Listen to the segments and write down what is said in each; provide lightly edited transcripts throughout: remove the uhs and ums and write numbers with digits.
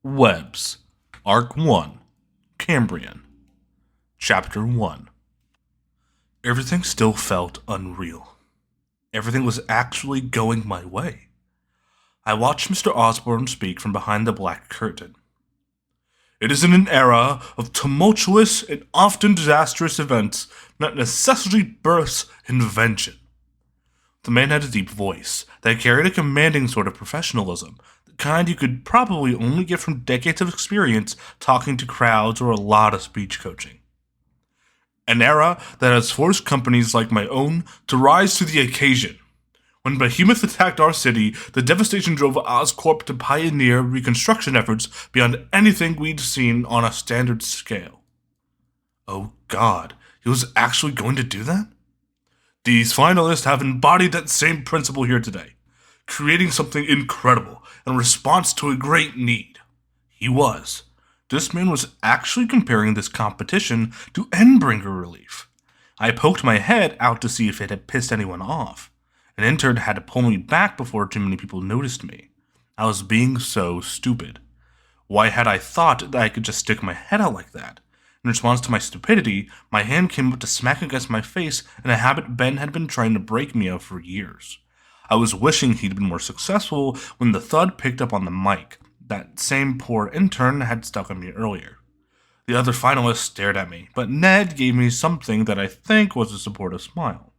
Webs, Arc 1, Cambrian, Chapter 1. Everything still felt unreal. Everything was actually going my way. I watched Mr. Osborne speak from behind the black curtain. It is in an era of tumultuous and often disastrous events that necessity births invention. The man had a deep voice that carried a commanding sort of professionalism, the kind you could probably only get from decades of experience talking to crowds or a lot of speech coaching. An era that has forced companies like my own to rise to the occasion. When Behemoth attacked our city, the devastation drove Oscorp to pioneer reconstruction efforts beyond anything we'd seen on a standard scale. Oh God, he was actually going to do that? These finalists have embodied that same principle here today, creating something incredible in response to a great need. This man was actually comparing this competition to Endbringer relief. I poked my head out to see if it had pissed anyone off. An intern had to pull me back before too many people noticed me. I was being so stupid. Why had I thought that I could just stick my head out like that? In response to my stupidity, my hand came up to smack against my face in a habit Ben had been trying to break me of for years. I was wishing he'd been more successful when the thud picked up on the mic. That same poor intern had stuck on me earlier. The other finalists stared at me, but Ned gave me something that I think was a supportive smile.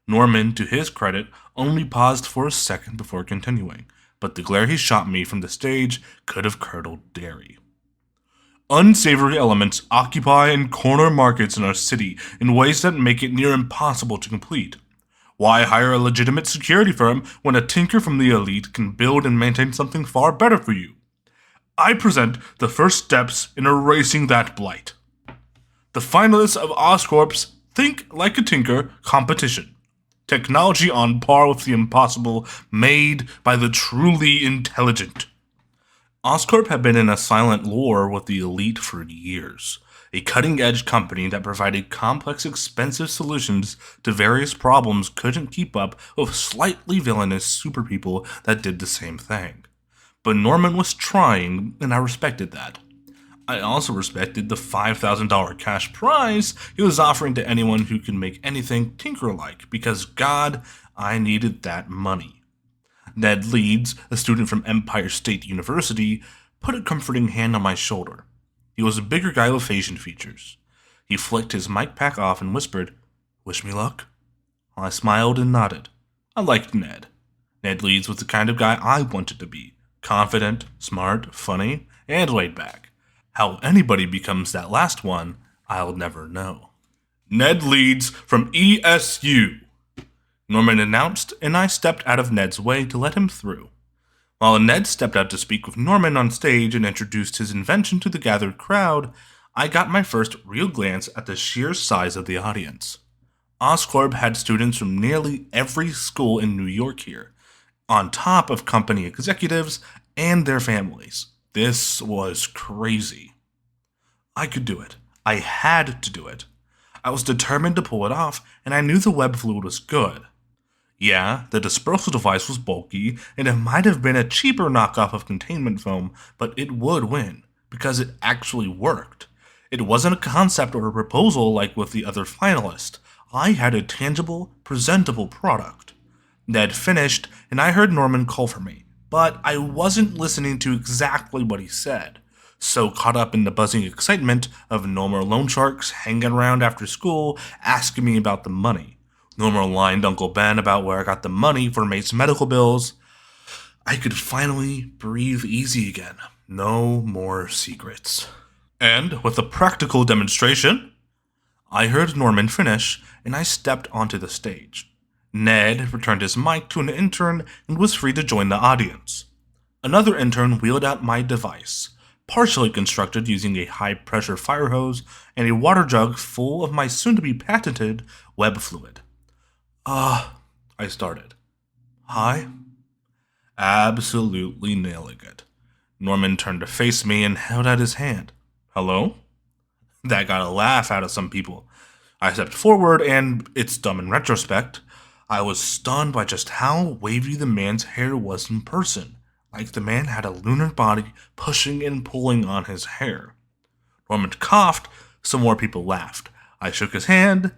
Norman, to his credit, only paused for a second before continuing, but the glare he shot me from the stage could have curdled dairy. Unsavory elements occupy and corner markets in our city in ways that make it near impossible to complete. Why hire a legitimate security firm when a tinker from the elite can build and maintain something far better for you? I present the first steps in erasing that blight. The finalists of Oscorp's Think Like a Tinker competition. Technology on par with the impossible, made by the truly intelligent. Oscorp had been in a silent war with the elite for years, a cutting-edge company that provided complex, expensive solutions to various problems couldn't keep up with slightly villainous super people that did the same thing. But Norman was trying, and I respected that. I also respected the $5,000 cash prize he was offering to anyone who could make anything Tinker-like, because God, I needed that money. Ned Leeds, a student from Empire State University, put a comforting hand on my shoulder. He was a bigger guy with Asian features. He flicked his mic pack off and whispered, "Wish me luck?" I smiled and nodded. I liked Ned. Ned Leeds was the kind of guy I wanted to be. Confident, smart, funny, and laid back. How anybody becomes that last one, I'll never know. Ned Leeds from ESU, Norman announced, and I stepped out of Ned's way to let him through. While Ned stepped out to speak with Norman on stage and introduced his invention to the gathered crowd, I got my first real glance at the sheer size of the audience. Oscorp had students from nearly every school in New York here, on top of company executives and their families. This was crazy. I could do it. I had to do it. I was determined to pull it off, and I knew the web fluid was good. Yeah, the dispersal device was bulky, and it might have been a cheaper knockoff of containment foam, but it would win, because it actually worked. It wasn't a concept or a proposal like with the other finalists. I had a tangible, presentable product. Ned finished, and I heard Norman call for me, but I wasn't listening to exactly what he said. So caught up in the buzzing excitement of no more loan sharks hanging around after school asking me about the money. No more lying to Uncle Ben about where I got the money for Mate's medical bills. I could finally breathe easy again. No more secrets. And with a practical demonstration, I heard Norman finish, and I stepped onto the stage. Ned returned his mic to an intern and was free to join the audience. Another intern wheeled out my device, partially constructed using a high-pressure fire hose and a water jug full of my soon-to-be patented web fluid. I started. Hi? Absolutely nailing it. Norman turned to face me and held out his hand. Hello? That got a laugh out of some people. I stepped forward, and it's dumb in retrospect. I was stunned by just how wavy the man's hair was in person. like the man had a lunar body pushing and pulling on his hair. Norman coughed, so more people laughed. I shook his hand,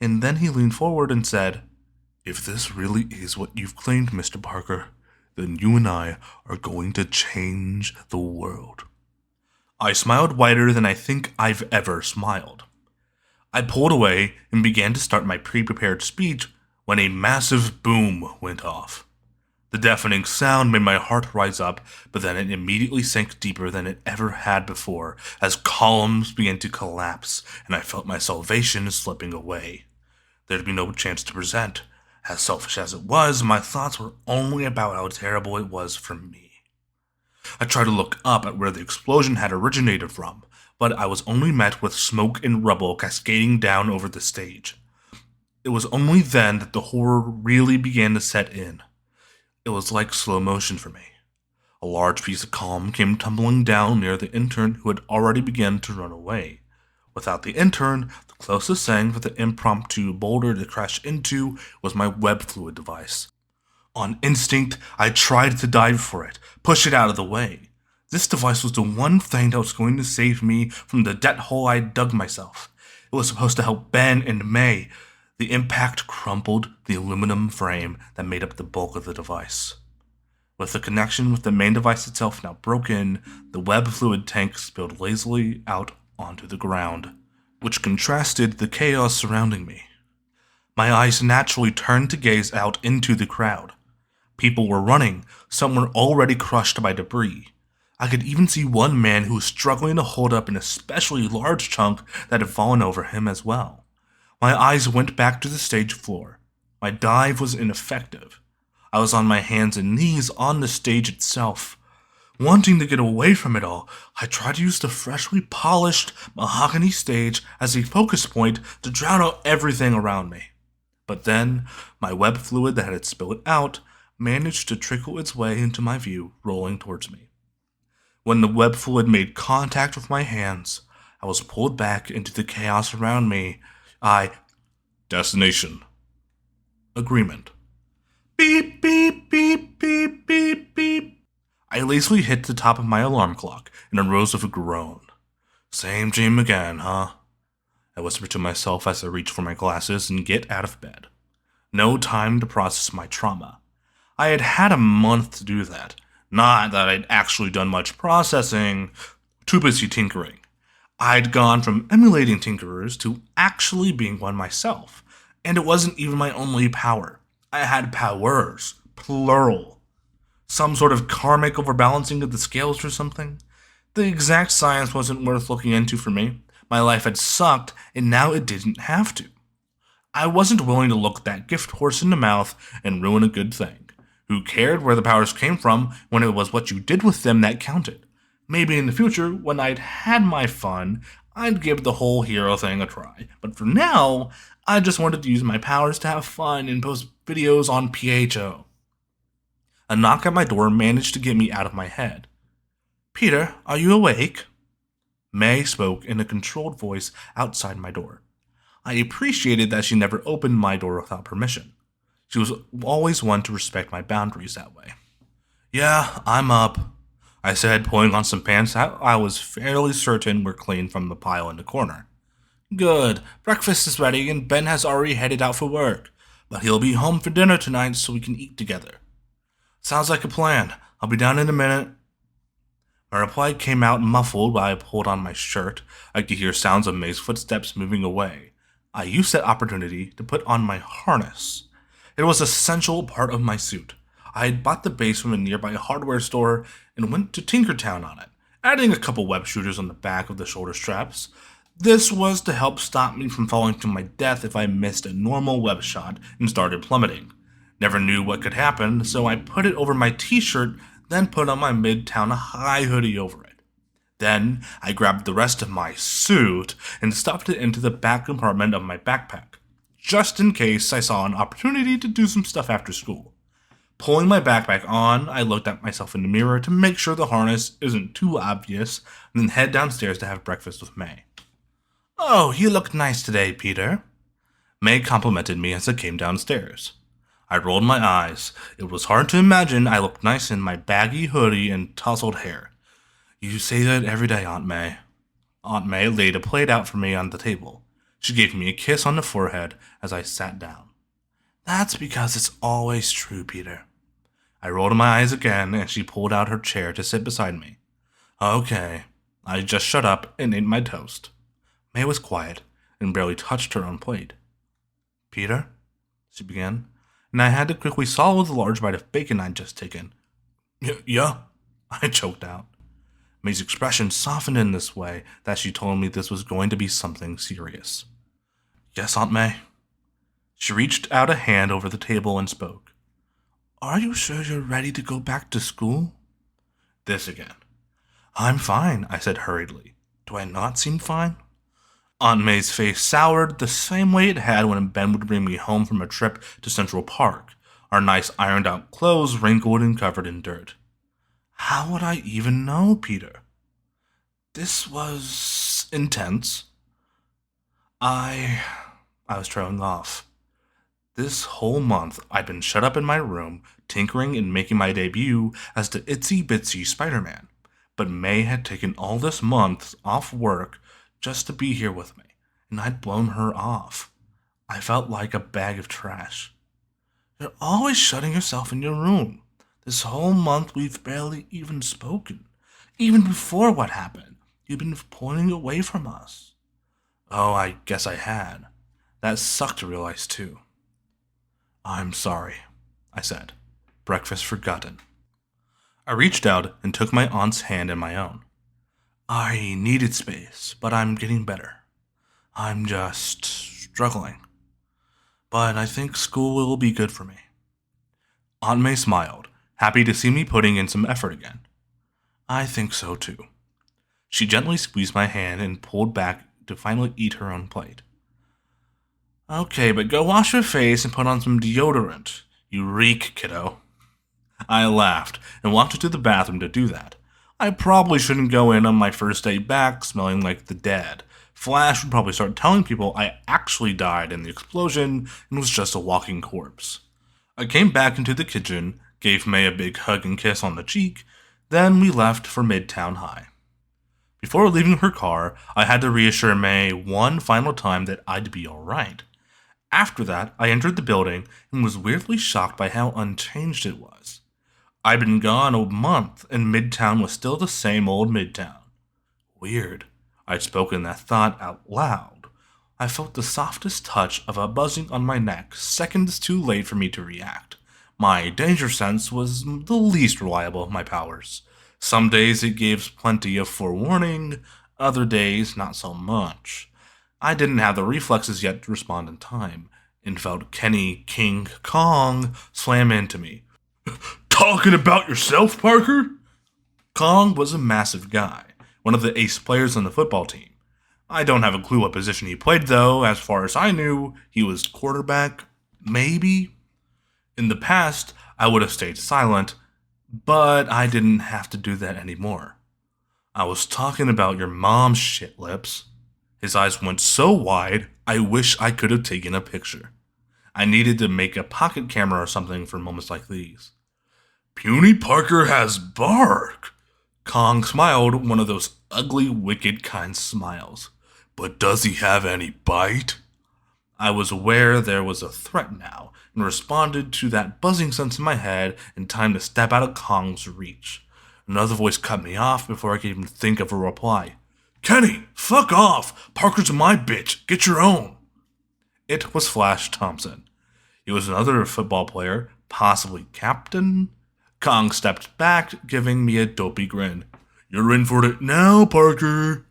and then he leaned forward and said, "If this really is what you've claimed, Mr. Parker, then you and I are going to change the world." I smiled wider than I think I've ever smiled. I pulled away and began to start my pre-prepared speech when a massive boom went off. The deafening sound made my heart rise up, but then it immediately sank deeper than it ever had before as columns began to collapse and I felt my salvation slipping away. There'd be no chance to present. As selfish as it was, my thoughts were only about how terrible it was for me. I tried to look up at where the explosion had originated from, but I was only met with smoke and rubble cascading down over the stage. It was only then that the horror really began to set in. It was like slow motion for me. A large piece of column came tumbling down near the intern who had already begun to run away. Without the intern, the closest thing for the impromptu boulder to crash into was my web fluid device. On instinct, I tried to dive for it, push it out of the way. This device was the one thing that was going to save me from the debt hole I dug myself. It was supposed to help Ben and May. The impact crumpled the aluminum frame that made up the bulk of the device. With the connection with the main device itself now broken, the web fluid tank spilled lazily out onto the ground, which contrasted the chaos surrounding me. My eyes naturally turned to gaze out into the crowd. People were running, some were already crushed by debris. I could even see one man who was struggling to hold up an especially large chunk that had fallen over him as well. My eyes went back to the stage floor. My dive was ineffective. I was on my hands and knees on the stage itself. Wanting to get away from it all, I tried to use the freshly polished mahogany stage as a focus point to drown out everything around me. But then, my web fluid that had spilled out managed to trickle its way into my view, rolling towards me. When the web fluid made contact with my hands, I was pulled back into the chaos around me. Destination. Agreement. Beep, beep, beep, beep, beep, beep. I lazily hit the top of my alarm clock and arose with a groan. Same dream again, huh? I whispered to myself as I reached for my glasses and get out of bed. No time to process my trauma. I had had a month to do that. Not that I'd actually done much processing, too busy tinkering. I'd gone from emulating tinkerers to actually being one myself, and it wasn't even my only power. I had powers, plural. Some sort of karmic overbalancing of the scales or something. The exact science wasn't worth looking into for me. My life had sucked, and now it didn't have to. I wasn't willing to look that gift horse in the mouth and ruin a good thing. Who cared where the powers came from when it was what you did with them that counted? Maybe in the future, when I'd had my fun, I'd give the whole hero thing a try. But for now, I just wanted to use my powers to have fun and post videos on PHO. A knock at my door managed to get me out of my head. "Peter, are you awake?" May spoke in a controlled voice outside my door. I appreciated that she never opened my door without permission. She was always one to respect my boundaries that way. "Yeah, I'm up," I said, pulling on some pants that I was fairly certain were clean from the pile in the corner. "Good. Breakfast is ready and Ben has already headed out for work, but he'll be home for dinner tonight so we can eat together." "Sounds like a plan. I'll be down in a minute." My reply came out muffled while I pulled on my shirt. I could hear sounds of May's footsteps moving away. I used that opportunity to put on my harness. It was an essential part of my suit. I had bought the base from a nearby hardware store and went to Tinkertown on it, adding a couple web shooters on the back of the shoulder straps. This was to help stop me from falling to my death if I missed a normal web shot and started plummeting. Never knew what could happen, so I put it over my t-shirt, then put on my Midtown High hoodie over it. Then I grabbed the rest of my suit and stuffed it into the back compartment of my backpack, just in case I saw an opportunity to do some stuff after school. Pulling my backpack on, I looked at myself in the mirror to make sure the harness isn't too obvious, and then head downstairs to have breakfast with May. "Oh, you look nice today, Peter." May complimented me as I came downstairs. I rolled my eyes. It was hard to imagine I looked nice in my baggy hoodie and tousled hair. You say that every day, Aunt May. Aunt May laid a plate out for me on the table. She gave me a kiss on the forehead as I sat down. That's because it's always true, Peter. I rolled my eyes again, and she pulled out her chair to sit beside me. Okay. I just shut up and ate my toast. May was quiet and barely touched her own plate. Peter? She began, and I had to quickly swallow the large bite of bacon I'd just taken. Yeah, I choked out. May's expression softened in this way that she told me this was going to be something serious. Yes, Aunt May. She reached out a hand over the table and spoke. Are you sure you're ready to go back to school? This again. I'm fine, I said hurriedly. Do I not seem fine? Aunt May's face soured the same way it had when Ben would bring me home from a trip to Central Park, our nice ironed-out clothes wrinkled and covered in dirt. How would I even know, Peter? This was intense. I was trailing off. This whole month, I'd been shut up in my room, tinkering and making my debut as the itsy-bitsy Spider-Man. But May had taken all this month off work just to be here with me, and I'd blown her off. I felt like a bag of trash. You're always shutting yourself in your room. This whole month we've barely even spoken. Even before what happened, you've been pulling away from us. Oh, I guess I had. That sucked to realize too. I'm sorry, I said, breakfast forgotten. I reached out and took my aunt's hand in my own. I needed space, but I'm getting better. I'm just struggling. But I think school will be good for me. Aunt May smiled, happy to see me putting in some effort again. I think so too. She gently squeezed my hand and pulled back to finally eat her own plate. Okay, but go wash your face and put on some deodorant. You reek, kiddo. I laughed and walked into the bathroom to do that. I probably shouldn't go in on my first day back smelling like the dead. Flash would probably start telling people I actually died in the explosion and was just a walking corpse. I came back into the kitchen, gave May a big hug and kiss on the cheek, then we left for Midtown High. Before leaving her car, I had to reassure May one final time that I'd be alright. After that, I entered the building and was weirdly shocked by how unchanged it was. I'd been gone a month, and Midtown was still the same old Midtown. Weird. I'd spoken that thought out loud. I felt the softest touch of a buzzing on my neck seconds too late for me to react. My danger sense was the least reliable of my powers. Some days it gave plenty of forewarning, other days not so much. I didn't have the reflexes yet to respond in time, and felt Kenny King Kong slam into me. Talking about yourself, Parker? Kong was a massive guy, one of the ace players on the football team. I don't have a clue what position he played, though. As far as I knew, he was quarterback, maybe? In the past, I would have stayed silent, but I didn't have to do that anymore. I was talking about your mom's shit lips. His eyes went so wide, I wish I could have taken a picture. I needed to make a pocket camera or something for moments like these. Puny Parker has bark. Kong smiled, one of those ugly, wicked kind smiles. But does he have any bite? I was aware there was a threat now, and responded to that buzzing sense in my head in time to step out of Kong's reach. Another voice cut me off before I could even think of a reply. Kenny, fuck off! Parker's my bitch. Get your own. It was Flash Thompson. He was another football player, possibly captain. Kong stepped back, giving me a dopey grin. You're in for it now, Parker.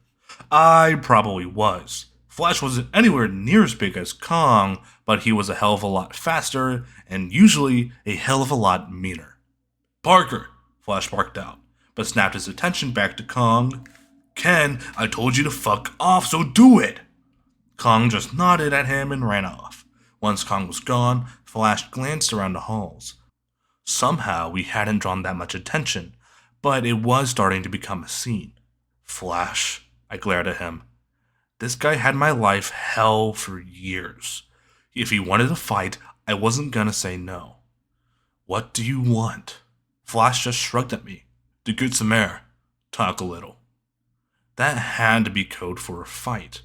I probably was. Flash wasn't anywhere near as big as Kong, but he was a hell of a lot faster, and usually a hell of a lot meaner. Parker, Flash barked out, but snapped his attention back to Kong. Ken, I told you to fuck off, so do it! Kong just nodded at him and ran off. Once Kong was gone, Flash glanced around the halls. Somehow we hadn't drawn that much attention, but it was starting to become a scene. Flash, I glared at him. This guy had my life hell for years. If he wanted to fight, I wasn't gonna say no. What do you want? Flash just shrugged at me. To get some air. Talk a little. That had to be code for a fight.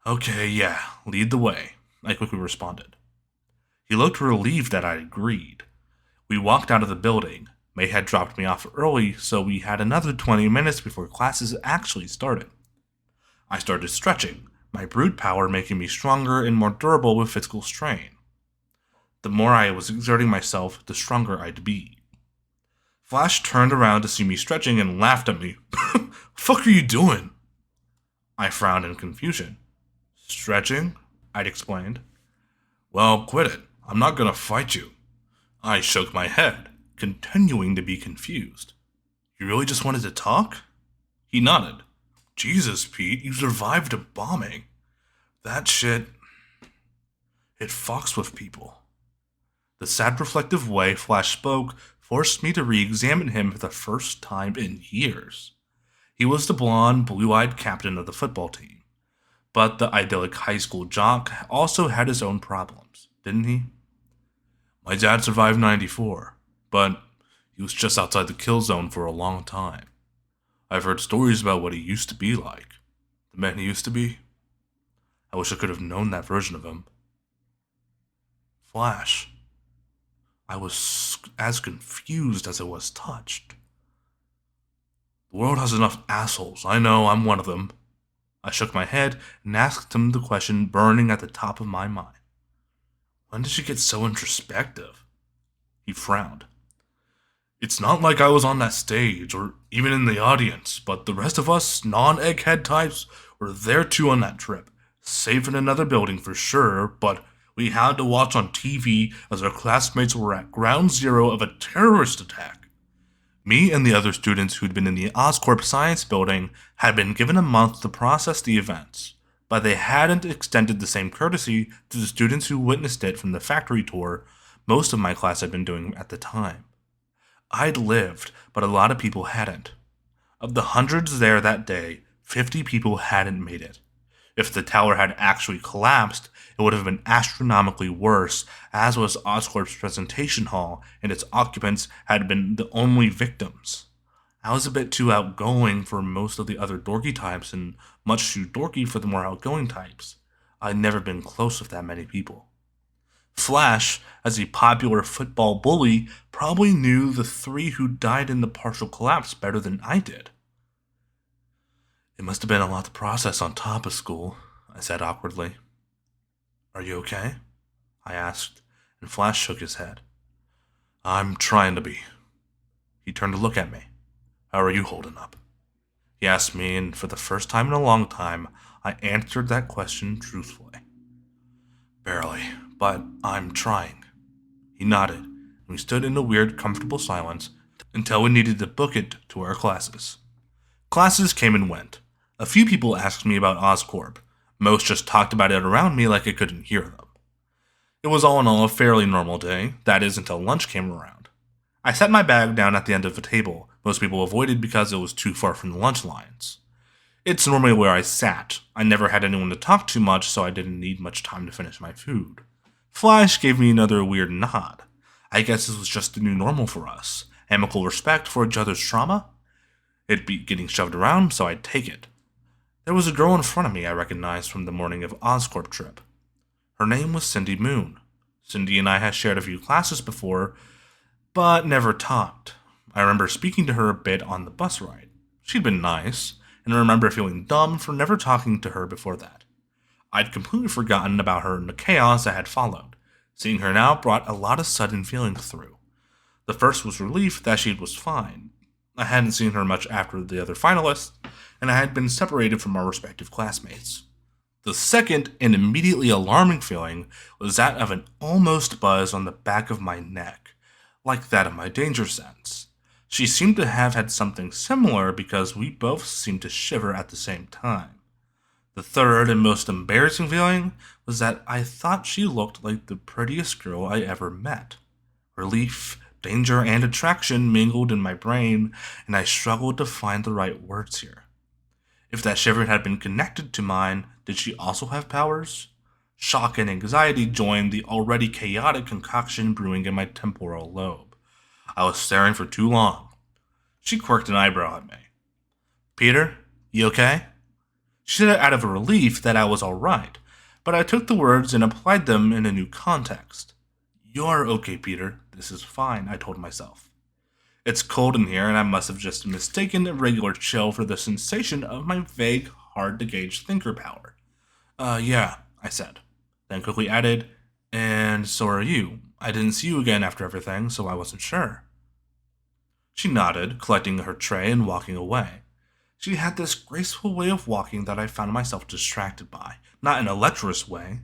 Okay, yeah, lead the way, I quickly responded. He looked relieved that I agreed. We walked out of the building. May had dropped me off early, so we had another 20 minutes before classes actually started. I started stretching, my brute power making me stronger and more durable with physical strain. The more I was exerting myself, the stronger I'd be. Flash turned around to see me stretching and laughed at me. Fuck are you doing? I frowned in confusion. Stretching? I'd explained. Well, quit it. I'm not gonna fight you. I shook my head, continuing to be confused. You really just wanted to talk? He nodded. Jesus, Pete, you survived a bombing. That shit, it fucks with people. The sad, reflective way Flash spoke forced me to re-examine him for the first time in years. He was the blonde, blue-eyed captain of the football team. But the idyllic high school jock also had his own problems, didn't he? My dad survived 94, but he was just outside the kill zone for a long time. I've heard stories about what he used to be like. The man he used to be. I wish I could have known that version of him. Flash. I was as confused as I was touched. The world has enough assholes. I know, I'm one of them. I shook my head and asked him the question burning at the top of my mind. When did you get so introspective? He frowned. It's not like I was on that stage or even in the audience, but the rest of us non-egghead types were there too on that trip. Safe in another building for sure, but we had to watch on TV as our classmates were at ground zero of a terrorist attack. Me and the other students who'd been in the Oscorp Science Building had been given a month to process the events, but they hadn't extended the same courtesy to the students who witnessed it from the factory tour most of my class had been doing at the time. I'd lived, but a lot of people hadn't. Of the hundreds there that day, 50 people hadn't made it. If the tower had actually collapsed, it would have been astronomically worse, as was Oscorp's presentation hall, and its occupants had been the only victims. I was a bit too outgoing for most of the other dorky types, and much too dorky for the more outgoing types. I'd never been close with that many people. Flash, as a popular football bully, probably knew the 3 who died in the partial collapse better than I did. It must have been a lot to process on top of school, I said awkwardly. Are you okay? I asked, and Flash shook his head. I'm trying to be. He turned to look at me. How are you holding up? He asked me, and for the first time in a long time, I answered that question truthfully. Barely, but I'm trying. He nodded, and we stood in a weird, comfortable silence until we needed to book it to our classes. Classes came and went. A few people asked me about Oscorp. Most just talked about it around me like I couldn't hear them. It was all in all a fairly normal day, that is until lunch came around. I set my bag down at the end of the table. Most people avoided because it was too far from the lunch lines. It's normally where I sat. I never had anyone to talk to much, so I didn't need much time to finish my food. Flash gave me another weird nod. I guess this was just the new normal for us. Amicable respect for each other's trauma? It'd be getting shoved around, so I'd take it. There was a girl in front of me I recognized from the morning of Oscorp trip. Her name was Cindy Moon. Cindy and I had shared a few classes before, but never talked. I remember speaking to her a bit on the bus ride. She'd been nice, and I remember feeling dumb for never talking to her before that. I'd completely forgotten about her in the chaos that had followed. Seeing her now brought a lot of sudden feelings through. The first was relief that she was fine. I hadn't seen her much after the other finalists, and I had been separated from our respective classmates. The second and immediately alarming feeling was that of an almost buzz on the back of my neck, like that of my danger sense. She seemed to have had something similar because we both seemed to shiver at the same time. The third and most embarrassing feeling was that I thought she looked like the prettiest girl I ever met. Relief, danger, and attraction mingled in my brain, and I struggled to find the right words here. If that shiver had been connected to mine, did she also have powers? Shock and anxiety joined the already chaotic concoction brewing in my temporal lobe. I was staring for too long. She quirked an eyebrow at me. Peter, you okay? She said it out of a relief that I was alright, but I took the words and applied them in a new context. You're okay, Peter. This is fine, I told myself. It's cold in here, and I must have just mistaken a regular chill for the sensation of my vague, hard-to-gauge thinker power. Yeah, I said. Then quickly added, and so are you. I didn't see you again after everything, so I wasn't sure. She nodded, collecting her tray and walking away. She had this graceful way of walking that I found myself distracted by, not in a lecherous way.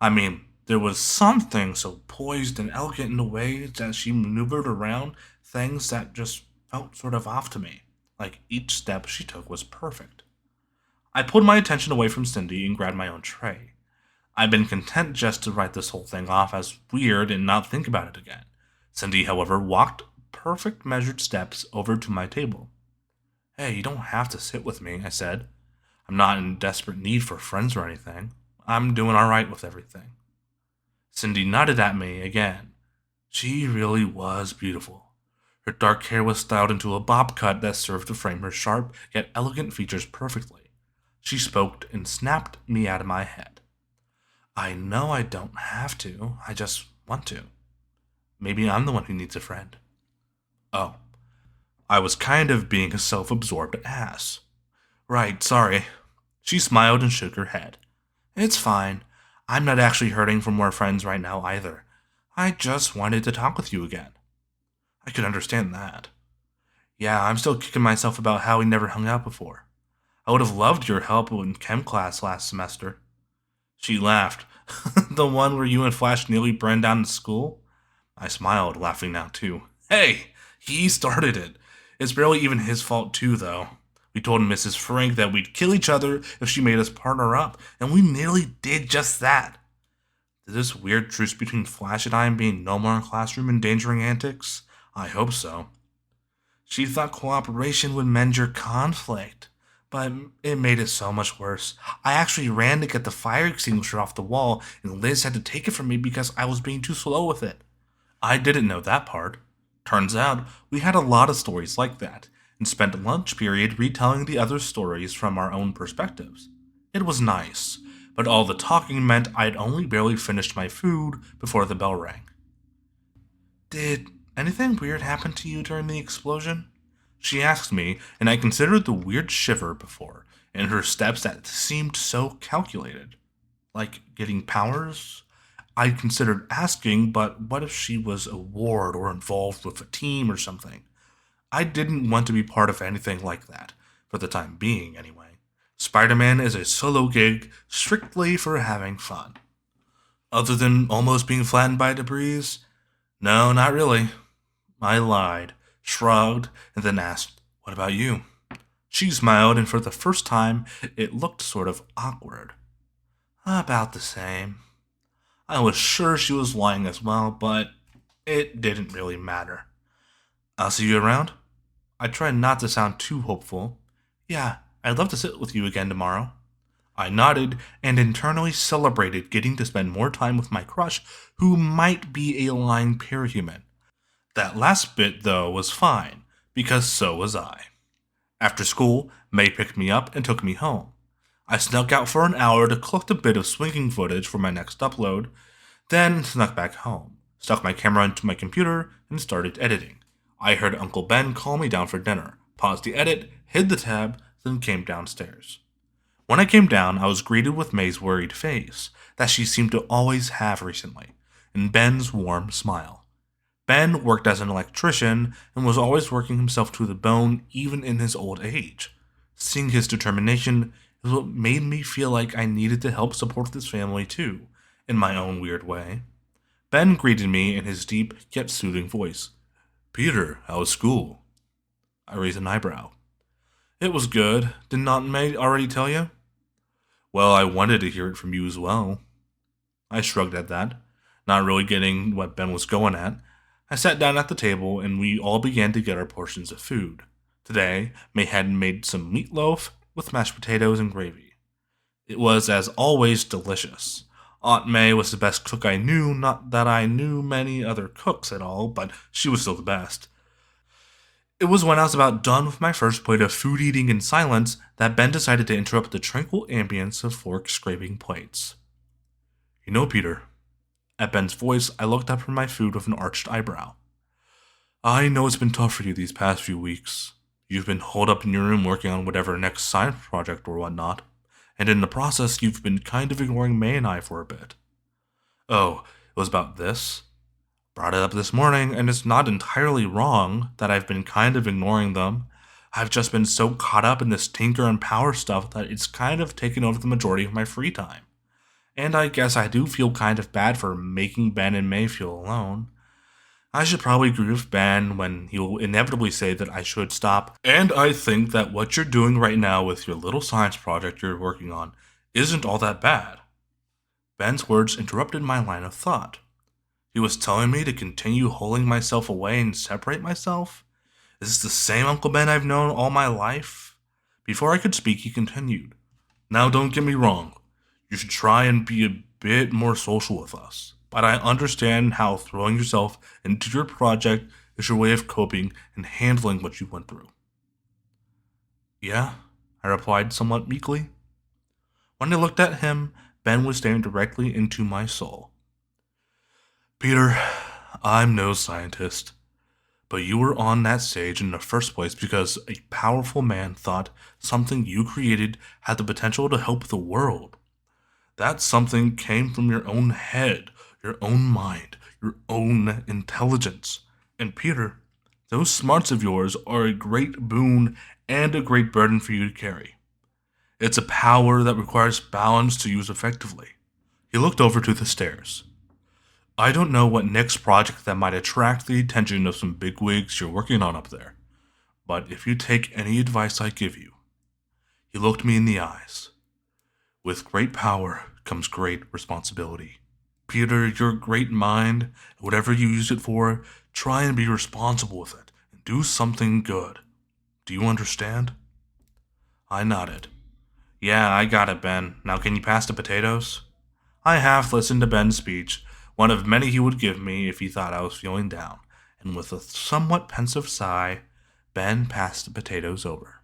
I mean, there was something so poised and elegant in the way that she maneuvered around things that just felt sort of off to me, like each step she took was perfect. I pulled my attention away from Cindy and grabbed my own tray. I'd been content just to write this whole thing off as weird and not think about it again. Cindy, however, walked perfect measured steps over to my table. Hey, you don't have to sit with me, I said. I'm not in desperate need for friends or anything. I'm doing alright with everything. Cindy nodded at me again. She really was beautiful. Her dark hair was styled into a bob cut that served to frame her sharp yet elegant features perfectly. She spoke and snapped me out of my head. I know I don't have to. I just want to. Maybe I'm the one who needs a friend. Oh. I was kind of being a self-absorbed ass. Right, sorry. She smiled and shook her head. It's fine. I'm not actually hurting for more friends right now either. I just wanted to talk with you again. I could understand that. Yeah, I'm still kicking myself about how we never hung out before. I would have loved your help in chem class last semester. She laughed. The one where you and Flash nearly burned down the school? I smiled, laughing now too. Hey, he started it. It's barely even his fault too, though. We told Mrs. Frank that we'd kill each other if she made us partner up, and we nearly did just that. Did this weird truce between Flash and I mean no more classroom endangering antics? I hope so. She thought cooperation would mend your conflict, but it made it so much worse. I actually ran to get the fire extinguisher off the wall, and Liz had to take it from me because I was being too slow with it. I didn't know that part. Turns out, we had a lot of stories like that, and spent lunch period retelling the other stories from our own perspectives. It was nice, but all the talking meant I'd only barely finished my food before the bell rang. Did anything weird happen to you during the explosion? She asked me, and I considered the weird shiver before, and her steps that seemed so calculated. Like getting powers? I considered asking, but what if she was a ward or involved with a team or something? I didn't want to be part of anything like that, for the time being anyway. Spider-Man is a solo gig strictly for having fun. Other than almost being flattened by debris? No, not really. I lied, shrugged, and then asked, what about you? She smiled, and for the first time, it looked sort of awkward. About the same. I was sure she was lying as well, but it didn't really matter. I'll see you around? I tried not to sound too hopeful. Yeah, I'd love to sit with you again tomorrow. I nodded and internally celebrated getting to spend more time with my crush, who might be a lying parahuman. That last bit, though, was fine, because so was I. After school, May picked me up and took me home. I snuck out for an hour to collect a bit of swinging footage for my next upload, then snuck back home, stuck my camera into my computer, and started editing. I heard Uncle Ben call me down for dinner, paused the edit, hid the tab, then came downstairs. When I came down, I was greeted with May's worried face, that she seemed to always have recently, and Ben's warm smile. Ben worked as an electrician and was always working himself to the bone even in his old age. Seeing his determination is what made me feel like I needed to help support this family too, in my own weird way. Ben greeted me in his deep yet soothing voice. Peter, how was school? I raised an eyebrow. It was good. Did not May already tell you? Well, I wanted to hear it from you as well. I shrugged at that, not really getting what Ben was going at. I sat down at the table and we all began to get our portions of food. Today, May had made some meatloaf with mashed potatoes and gravy. It was, as always, delicious. Aunt May was the best cook I knew, not that I knew many other cooks at all, but she was still the best. It was when I was about done with my first plate of food eating in silence that Ben decided to interrupt the tranquil ambience of fork scraping plates. You know, Peter. At Ben's voice, I looked up from my food with an arched eyebrow. I know it's been tough for you these past few weeks. You've been holed up in your room working on whatever next science project or whatnot, and in the process, you've been kind of ignoring May and I for a bit. Oh, it was about this? Brought it up this morning, and it's not entirely wrong that I've been kind of ignoring them. I've just been so caught up in this tinker and power stuff that it's kind of taken over the majority of my free time. And I guess I do feel kind of bad for making Ben and May feel alone. I should probably agree with Ben when he'll inevitably say that I should stop. And I think that what you're doing right now with your little science project you're working on isn't all that bad. Ben's words interrupted my line of thought. He was telling me to continue holding myself away and separate myself? Is this the same Uncle Ben I've known all my life? Before I could speak, he continued. Now don't get me wrong. You should try and be a bit more social with us. But I understand how throwing yourself into your project is your way of coping and handling what you went through. Yeah, I replied somewhat meekly. When I looked at him, Ben was staring directly into my soul. Peter, I'm no scientist, but you were on that stage in the first place because a powerful man thought something you created had the potential to help the world. That something came from your own head, your own mind, your own intelligence. And Peter, those smarts of yours are a great boon and a great burden for you to carry. It's a power that requires balance to use effectively. He looked over to the stairs. I don't know what next project that might attract the attention of some bigwigs you're working on up there, but if you take any advice I give you, he looked me in the eyes. With great power comes great responsibility. Peter, your great mind, whatever you use it for, try and be responsible with it and do something good. Do you understand? I nodded. Yeah, I got it, Ben. Now can you pass the potatoes? I half listened to Ben's speech, one of many he would give me if he thought I was feeling down, and with a somewhat pensive sigh, Ben passed the potatoes over.